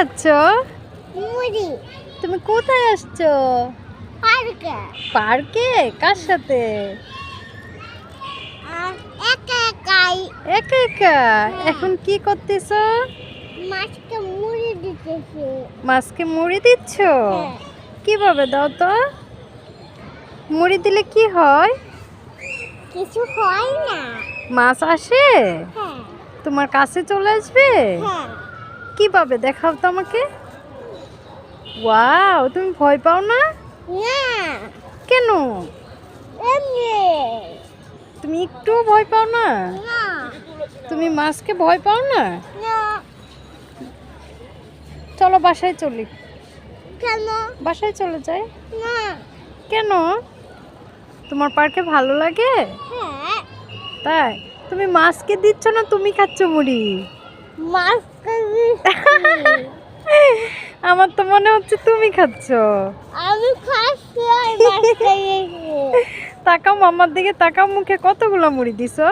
খাচ্ছ? মুড়ি। তুমি কোথায় আসছো? পার্কে। পার্কে? কার সাথে? আর একা একাই। একা একা? এখন কি করতেছো? মাছকে মুড়ি দিতেছি। মাছকে মুড়ি দিচ্ছ? হ্যাঁ। কিভাবে দাও তো? মুড়ি দিলে কি হয়? কিছু হয় না। মাছ আসে? হ্যাঁ। তোমার কাছে চলে আসবে? হ্যাঁ। কিভাবে দেখাও তো আমাকে। ওয়াও, তুমি ভয় পাও না? না। কেন? এমনি। তুমি একটু ভয় পাও না? না। তুমি মাছকে ভয় পাও না? না। চলো বাসায় চলি। কেন? বাসায় চলে যাই। না। কেন? তোমার পার্কে ভালো লাগে? হ্যাঁ। তাই? তুমি মাছকে দিচ্ছ না তুমি খাচ্ছ মুড়ি? মাছকে দিচ্ছি। আমার তো মনে হচ্ছে তুমি খাচ্ছ। আমি খাচ্ছি আর মাছকে দিচ্ছি। তাকাও, মামার দিকে তাকাও, মুখে কতগুলো মুড়ি দিছো?